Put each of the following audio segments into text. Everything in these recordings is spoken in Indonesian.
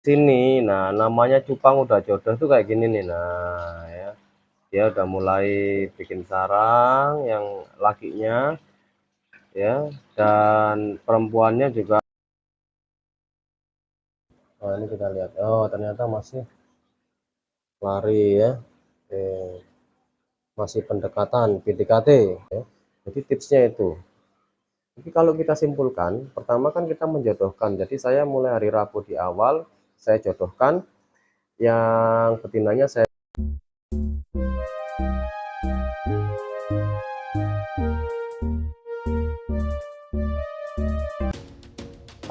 Sini. Nah, namanya cupang udah jodoh tuh kayak gini nih. Nah, ya. Dia udah mulai bikin sarang yang lakinya ya, dan perempuannya juga. Nah, ini kita lihat. Oh, ternyata masih lari ya. Oke. Masih pendekatan PDKT ya. Jadi tipsnya itu. Jadi kalau kita simpulkan, pertama kan kita menjodohkan. Jadi saya mulai hari Rabu di awal saya jodohkan, yang betinanya saya.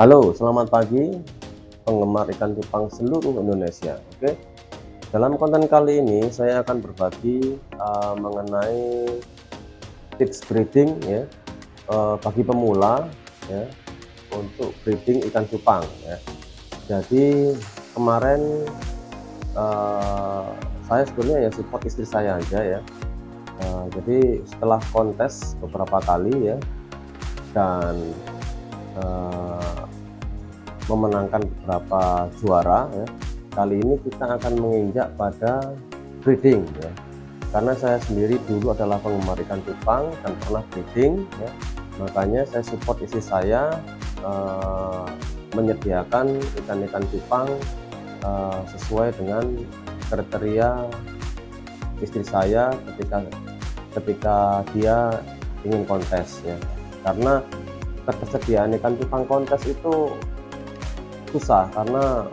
Halo, selamat pagi penggemar ikan cupang seluruh Indonesia. Oke, dalam konten kali ini saya akan berbagi mengenai tips breeding ya, bagi pemula ya, untuk breeding ikan cupang ya. Jadi kemarin uh, saya sebenarnya ya support istri saya aja ya. Jadi setelah kontes beberapa kali ya, dan uh, memenangkan beberapa juara ya, kali ini kita akan menginjak pada breeding ya, karena saya sendiri dulu adalah penggemar ikan cupang dan pernah breeding ya, makanya saya support istri saya menyediakan ikan-ikan cupang sesuai dengan kriteria istri saya ketika dia ingin kontes ya, karena ketersediaan ikan cupang kontes itu susah, karena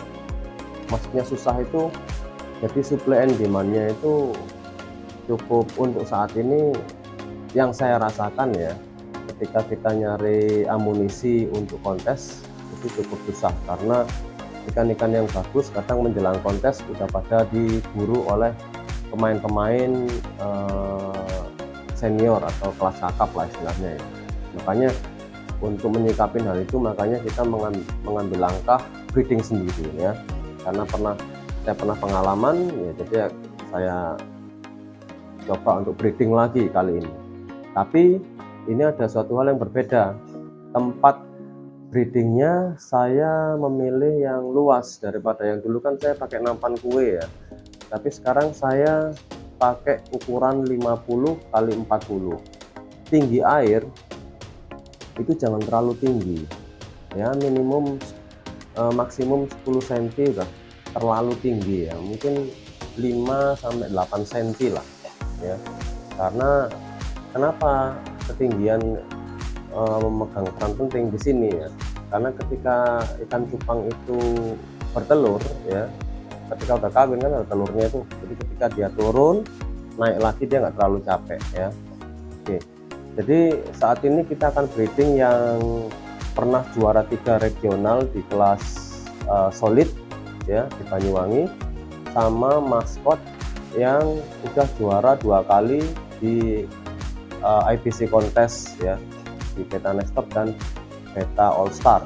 maksudnya susah itu jadi supply and demand-nya itu cukup untuk saat ini yang saya rasakan ya, ketika kita nyari amunisi untuk kontes itu cukup susah, karena ikan-ikan yang bagus kadang menjelang kontes udah pada diburu oleh pemain-pemain senior atau kelas kakap lah istilahnya ya. Makanya untuk menyikapi hal itu, makanya kita mengambil langkah breeding sendiri ya, karena saya pernah pengalaman ya, jadi saya coba untuk breeding lagi kali ini. Tapi ini ada suatu hal yang berbeda, tempat breedingnya saya memilih yang luas daripada yang dulu. Kan saya pakai nampan kue ya, tapi sekarang saya pakai ukuran 50 kali 40. Tinggi air itu jangan terlalu tinggi ya, minimum maksimum 10 cm udah terlalu tinggi ya, mungkin 5 sampai 8 cm lah ya. Karena kenapa ketinggian memegang peran penting di sini ya, karena ketika ikan cupang itu bertelur ya, ketika udah kawin kan ada telurnya itu, jadi ketika dia turun naik lagi dia nggak terlalu capek ya. Oke, jadi saat ini kita akan breeding yang pernah juara 3 regional di kelas solid ya di Banyuwangi, sama maskot yang udah juara 2 kali di IBC kontes ya, di Beta Next Top dan Beta All Star.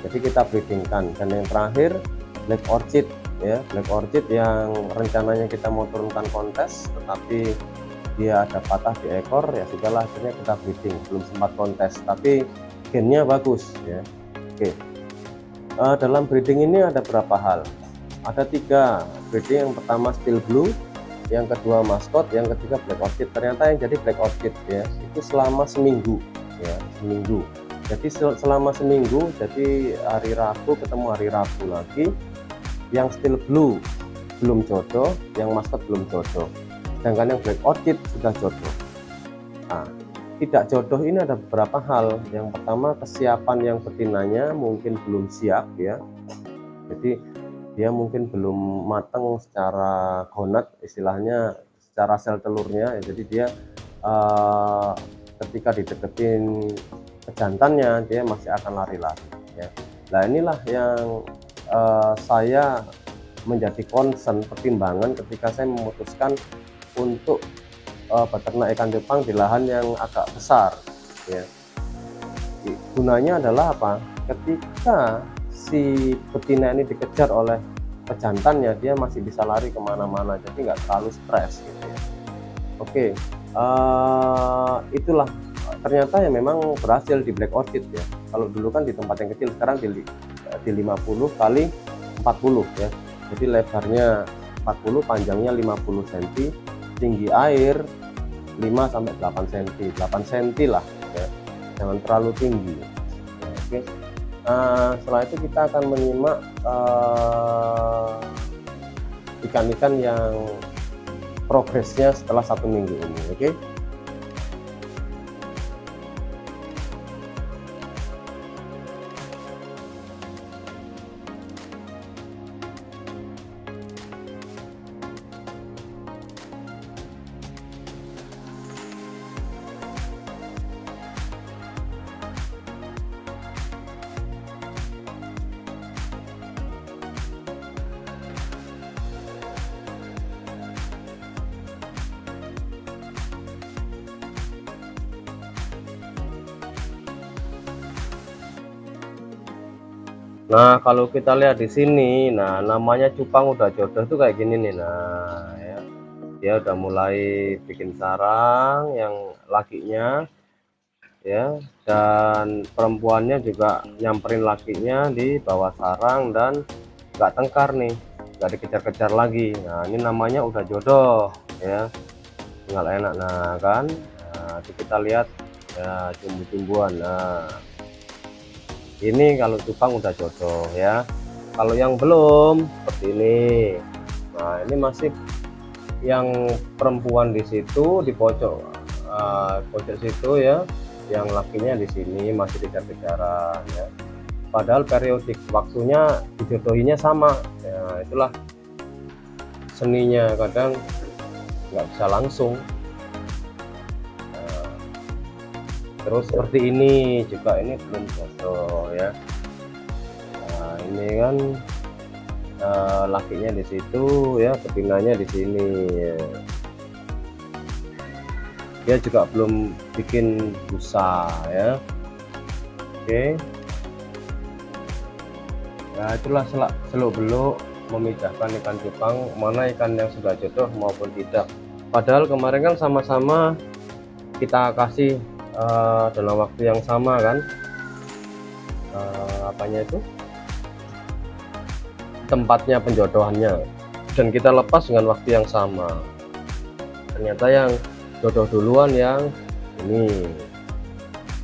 Jadi kita breedingkan. Dan yang terakhir Black Orchid ya, Black Orchid yang rencananya kita mau turunkan kontes, tetapi dia ada patah di ekor ya, sudahlah akhirnya kita breeding, belum sempat kontes tapi gennya bagus ya. Oke, dalam breeding ini ada berapa hal, ada 3 breeding. Yang pertama Steel Blue, yang kedua maskot, yang ketiga Black Orchid. Ternyata yang jadi Black Orchid ya itu selama seminggu ya, seminggu. Jadi selama seminggu, jadi hari Rabu ketemu hari Rabu lagi, yang Steel Blue belum jodoh, yang maskot belum jodoh, sedangkan yang Black Orchid sudah jodoh. Nah, tidak jodoh ini ada beberapa hal. Yang pertama, kesiapan yang betinanya mungkin belum siap ya, jadi dia mungkin belum matang secara gonad istilahnya, secara sel telurnya ya, jadi dia ketika dideketin ke jantannya dia masih akan lari-lari ya. Nah inilah yang saya menjadi concern, pertimbangan ketika saya memutuskan untuk beternak ikan cupang di lahan yang agak besar ya. Gunanya adalah apa? Ketika si betina ini dikejar oleh pejantannya, dia masih bisa lari kemana-mana, jadi nggak terlalu stres gitu ya. Oke, itulah ternyata ya memang berhasil di Black Orchid ya. Kalau dulu kan di tempat yang kecil, sekarang di 50 kali 40 ya. Jadi lebarnya 40, panjangnya 50 cm, tinggi air 5 sampai 8 cm, 8 cm lah ya. Jangan terlalu tinggi. Ya, oke. Setelah itu kita akan menyimak ikan-ikan yang progresnya setelah 1 minggu ini, oke. Nah, kalau kita lihat di sini, nah namanya cupang udah jodoh tuh kayak gini nih. Nah, ya. Dia udah mulai bikin sarang yang lakinya ya, dan perempuannya juga nyamperin lakinya di bawah sarang dan nggak tengkar nih, nggak dikejar-kejar lagi. Nah, ini namanya udah jodoh ya. Tinggal enak. Nah, kan. Nah, kita lihat ya tumbuh-tumbuhan. Nah, ini kalau cupang udah jodoh ya. Kalau yang belum seperti ini, nah ini masih yang perempuan di situ di pojok pojok situ ya, yang lakinya di sini masih kejar-kejaran ya. Padahal periodik waktunya dijodohinya sama ya. Itulah seninya, kadang nggak bisa langsung. Terus seperti ini juga, ini belum jodoh ya. Nah, ini kan lakinya di situ ya, betinanya di sini ya. Dia juga belum bikin busa ya. Oke. Nah, itulah seluk-beluk memidahkan ikan cupang, mana ikan yang sudah jodoh maupun tidak. Padahal kemarin kan sama-sama kita kasih dalam waktu yang sama kan, apanya itu, tempatnya penjodohannya, dan kita lepas dengan waktu yang sama. Ternyata yang jodoh duluan yang ini.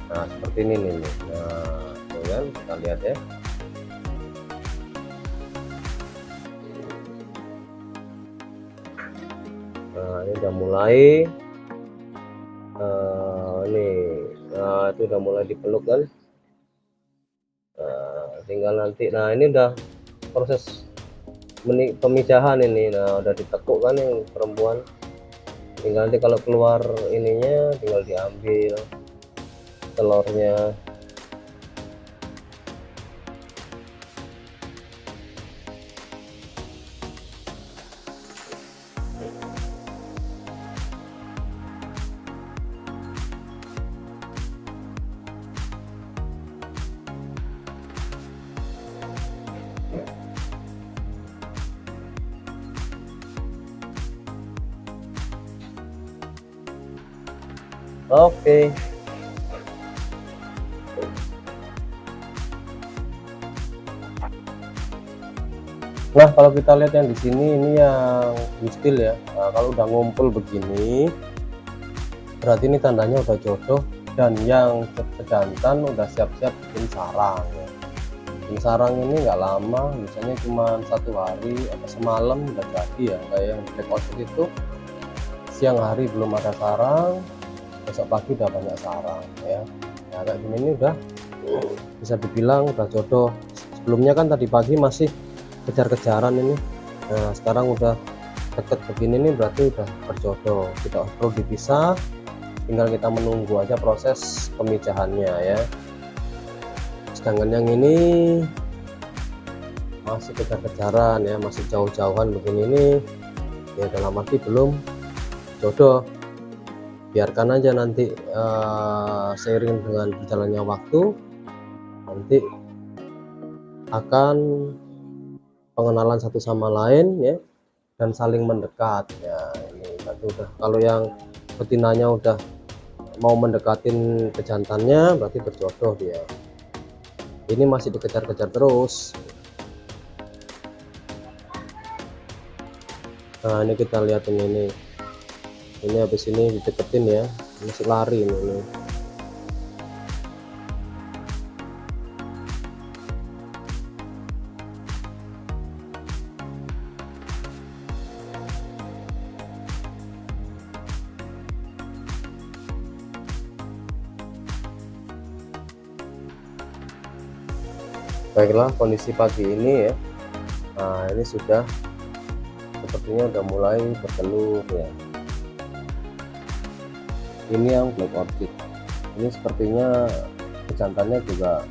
Nah, seperti ini nih. Nah, tuh kan, kita lihat ya. Nah, ini udah mulai nah itu udah mulai dipeluk kan. Nah, tinggal nanti, nah ini udah proses pemijahan ini. Nah, udah ditekuk kan yang perempuan, tinggal nanti kalau keluar ininya tinggal diambil telurnya. Oke. Nah, kalau kita lihat yang di sini, ini yang mistil ya. Nah, kalau udah ngumpul begini berarti ini tandanya udah jodoh, dan yang pejantan udah siap-siap bikin sarang ya. Bikin sarang ini nggak lama, misalnya cuma 1 hari atau semalam udah jadi ya. Kayak yang black orchid itu siang hari belum ada sarang, besok pagi udah banyak sarang ya. Nah, kayak gini ini udah bisa dibilang udah jodoh. Sebelumnya kan tadi pagi masih kejar-kejaran ini. Nah, sekarang udah deket begini nih, berarti udah berjodoh, tidak perlu dipisah, tinggal kita menunggu aja proses pemijahannya ya. Sedangkan yang ini masih kejar-kejaran ya, masih jauh-jauhan begini nih ya, dalam arti belum jodoh. Biarkan aja nanti seiring dengan berjalannya waktu nanti akan pengenalan satu sama lain ya, dan saling mendekat ya. Ini berarti udah, kalau yang betinanya udah mau mendekatin pejantannya berarti berjodoh dia. Ini masih dikejar-kejar terus. Nah ini kita lihat ini habis ini dideketin ya, masih lari ini. Baiklah, kondisi pagi ini ya, nah ini sudah sepertinya udah mulai bertelur ya. Ini yang black orchid, ini sepertinya pejantannya juga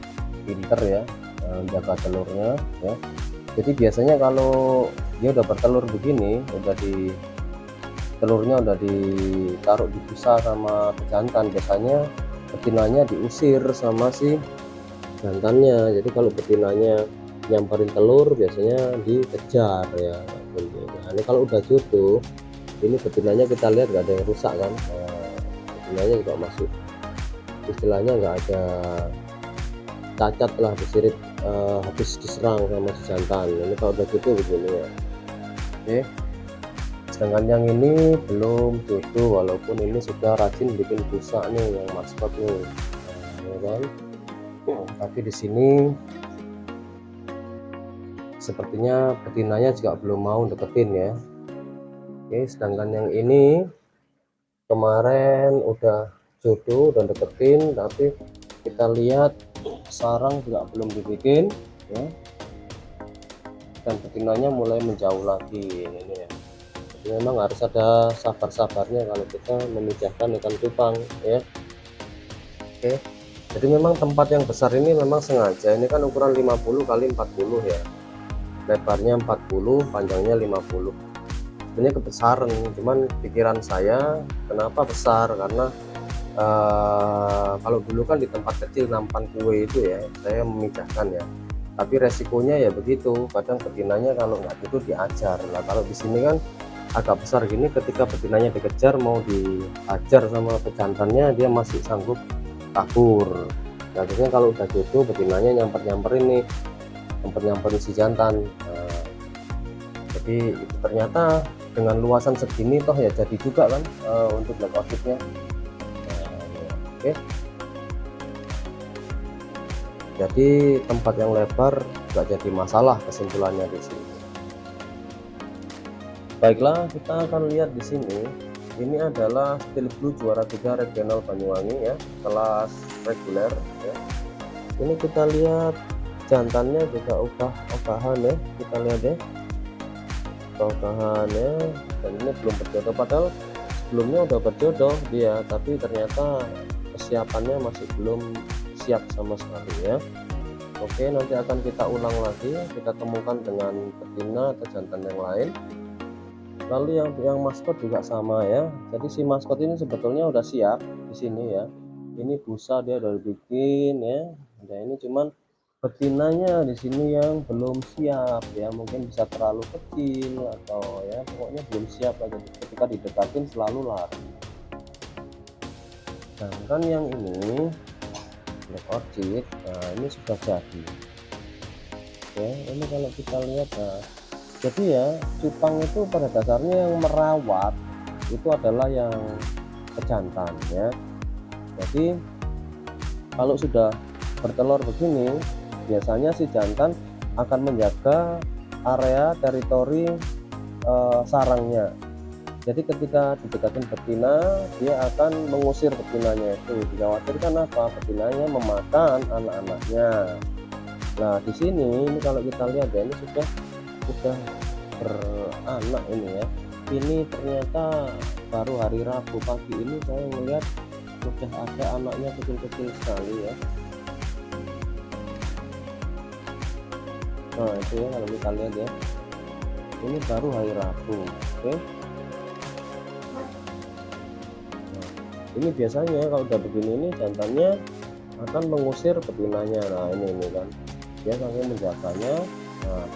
pinter ya, menjaga telurnya ya. Jadi biasanya kalau dia udah bertelur begini, telurnya udah ditaruh di busa sama pejantan, biasanya betinanya diusir sama si jantannya. Jadi kalau betinanya nyamperin telur biasanya dikejar ya. Nah ini kalau udah jodoh, ini betinanya kita lihat nggak ada yang rusak kan, betinanya juga masih istilahnya nggak ada cacat lah, disirip habis diserang sama si jantan. Ini kalau udah jodoh begini ya. Oke, sedangkan yang ini belum jodoh, walaupun ini sudah rajin bikin busa nih yang maskot nih, nah, ya kan. Tapi di sini sepertinya betinanya juga belum mau deketin ya. Oke, sedangkan yang ini kemarin udah jodoh dan deketin, tapi kita lihat sarang juga belum dibikin ya, dan betinanya mulai menjauh lagi ini ya. Jadi memang harus ada sabar-sabarnya kalau kita memijahkan ikan cupang ya. Oke, jadi memang tempat yang besar ini memang sengaja, ini kan ukuran 50 kali 40 ya, lebarnya 40, panjangnya 50. Sebenarnya kebesaran, cuman pikiran saya kenapa besar, karena kalau dulu kan di tempat kecil nampan kue itu ya, saya memijahkan ya, tapi resikonya ya begitu, kadang betinanya kalau nggak itu diajar lah. Kalau di sini kan agak besar gini, ketika betinanya dikejar mau diajar sama pejantannya, dia masih sanggup kabur. Nah, biasanya kalau udah jodoh betinanya nyamperin nih, nyamperin si jantan. Nah, jadi itu ternyata dengan luasan segini toh ya jadi juga kan untuk black orchidnya. Nah, ya. Oke, jadi tempat yang lebar nggak jadi masalah, kesimpulannya di sini. Baiklah, kita akan lihat di sini. Ini adalah Steel Blue juara 3 regional Banyuwangi ya, kelas reguler ya. Ini kita lihat jantannya juga ubahan ya, kita lihat ya, ubahannya, dan ini belum berjodoh, padahal sebelumnya udah berjodoh dia, tapi ternyata kesiapannya masih belum siap sama sekali ya. Oke, nanti akan kita ulang lagi, kita temukan dengan betina atau jantan yang lain. Lalu yang maskot juga sama ya. Jadi si maskot ini sebetulnya udah siap di sini ya. Ini busa dia udah dibikin ya. Nah ini cuman betinanya di sini yang belum siap ya. Mungkin bisa terlalu kecil atau ya pokoknya belum siap aja. Ketika didekatin selalu lari. Sedangkan yang ini black orchid, nah ini sudah jadi. Oke, ini kalau kita lihat, nah jadi ya cupang itu pada dasarnya yang merawat itu adalah yang pejantan ya. Jadi kalau sudah bertelur begini, biasanya si jantan akan menjaga area teritori sarangnya. Jadi ketika didekatin betina, dia akan mengusir betinanya itu. Dikhawatirkan apa? Betinanya memakan anak-anaknya. Nah di sini ini kalau kita lihat ya, ini sudah beranak ini ya. Ini ternyata baru hari Rabu pagi ini saya melihat sudah ada anaknya kecil-kecil sekali ya. Nah itu ya kalau kita lihat ya, ini baru hari Rabu. Oke, nah, ini biasanya kalau udah begini ini jantannya akan mengusir betinanya. Nah ini kan dia saking menjaganya. Nah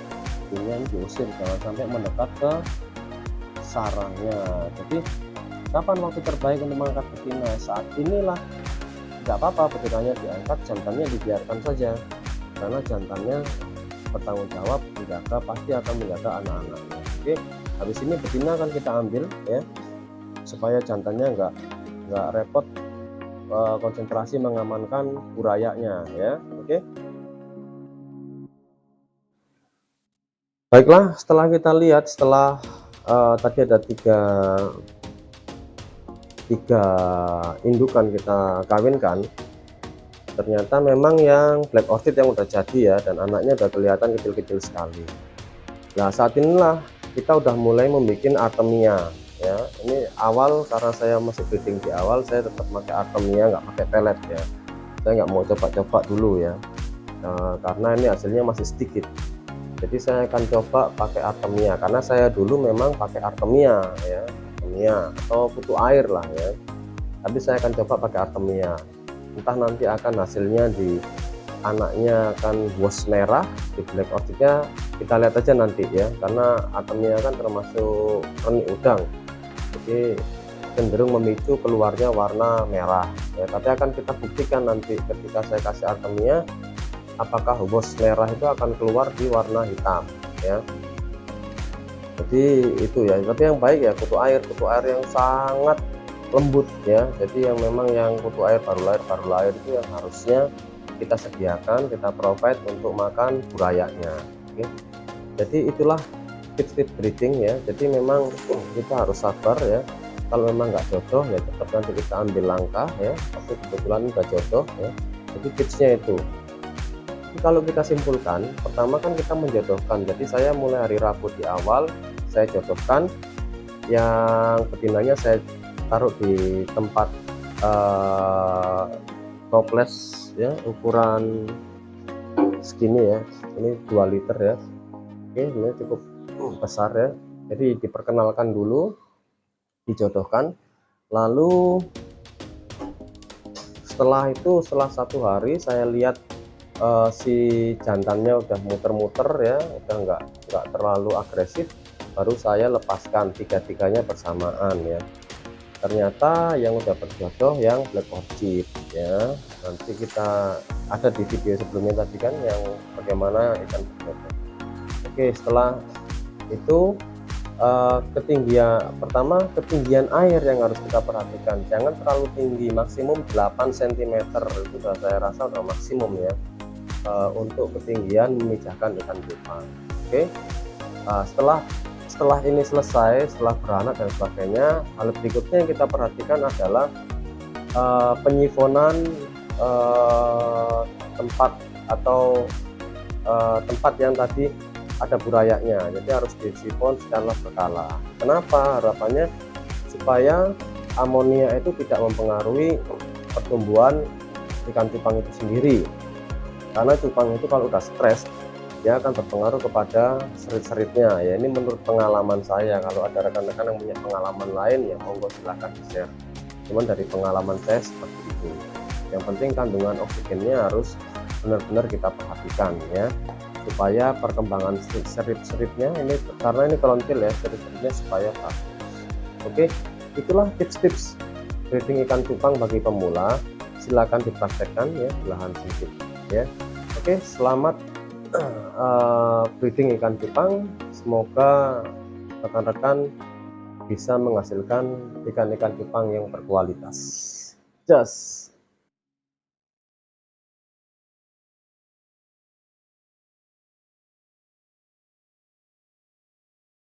ini diusir, jangan sampai mendekat ke sarangnya. Jadi kapan waktu terbaik untuk mengangkat betina? Saat inilah. Tidak apa-apa betinanya diangkat, jantannya dibiarkan saja, karena jantannya bertanggung jawab menjaga, pasti akan menjaga anak-anaknya. Oke, habis ini betina akan kita ambil ya, supaya jantannya nggak repot konsentrasi mengamankan burayanya ya. Oke, baiklah, setelah kita lihat, setelah tadi ada tiga indukan kita kawinkan, ternyata memang yang black orchid yang udah jadi ya, dan anaknya udah kelihatan kecil-kecil sekali. Nah, saat inilah kita udah mulai membuat artemia ya. Ini awal, karena saya masih breeding di awal, saya tetap pakai artemia, nggak pakai pelet ya. Saya nggak mau coba-coba dulu ya, karena ini hasilnya masih sedikit. Jadi saya akan coba pakai artemia, karena saya dulu memang pakai artemia ya, artemia atau kutu air lah ya. Tapi saya akan coba pakai artemia, entah nanti akan hasilnya di anaknya akan was merah, di black orchidnya kita lihat aja nanti ya, karena artemia kan termasuk renik udang, jadi cenderung memicu keluarnya warna merah ya. Tapi akan kita buktikan nanti ketika saya kasih artemia, apakah was merah itu akan keluar di warna hitam ya. Jadi itu ya, tapi yang baik ya kutu air yang sangat lembut ya. Jadi yang memang yang kutu air baru lahir itu yang harusnya kita sediakan, kita provide untuk makan burayanya. Oke, jadi itulah tips-tips breeding ya. Jadi memang kita harus sabar ya, kalau memang nggak jodoh ya tetap nanti kita ambil langkah ya, tapi kebetulan nggak jodoh ya. Jadi tipsnya itu, jadi kalau kita simpulkan, pertama kan kita menjodohkan. Jadi saya mulai hari Rabu di awal saya jodohkan, yang betinanya saya taruh di tempat toples ya, ukuran segini ya, ini 2 liter ya. Oke, ini cukup besar ya. Jadi diperkenalkan dulu, dijodohkan, lalu setelah itu, setelah 1 hari saya lihat si jantannya udah muter-muter ya, udah nggak terlalu agresif, baru saya lepaskan tiga-tiganya bersamaan ya. Ternyata yang udah berjodoh yang black orchid ya. Nanti kita ada di video sebelumnya tadi kan, yang bagaimana ikan berjodoh. Oke, setelah itu ketinggian air yang harus kita perhatikan, jangan terlalu tinggi, maksimum 8 cm itu sudah saya rasa udah maksimum ya, untuk ketinggian memijahkan ikan cupang. Oke, setelah ini selesai, setelah beranak dan sebagainya, hal berikutnya yang kita perhatikan adalah penyifonan tempat atau tempat yang tadi ada burayanya. Jadi harus disifon secara berkala. Kenapa? Harapannya supaya amonia itu tidak mempengaruhi pertumbuhan ikan cupang itu sendiri, karena cupang itu kalau udah stres dia akan berpengaruh kepada serit-seritnya ya. Ini menurut pengalaman saya. Kalau ada rekan-rekan yang punya pengalaman lain ya monggo silahkan di share, cuman dari pengalaman saya seperti itu. Yang penting kandungan oksigennya harus benar-benar kita perhatikan ya, supaya perkembangan serit-seritnya ini, karena ini kelontil ya, serit-seritnya supaya bagus. Oke, itulah tips-tips breeding ikan cupang bagi pemula, silakan dipraktekkan ya, belahan sedikit ya. Oke, selamat breeding ikan cupang, semoga rekan-rekan bisa menghasilkan ikan-ikan cupang yang berkualitas. Just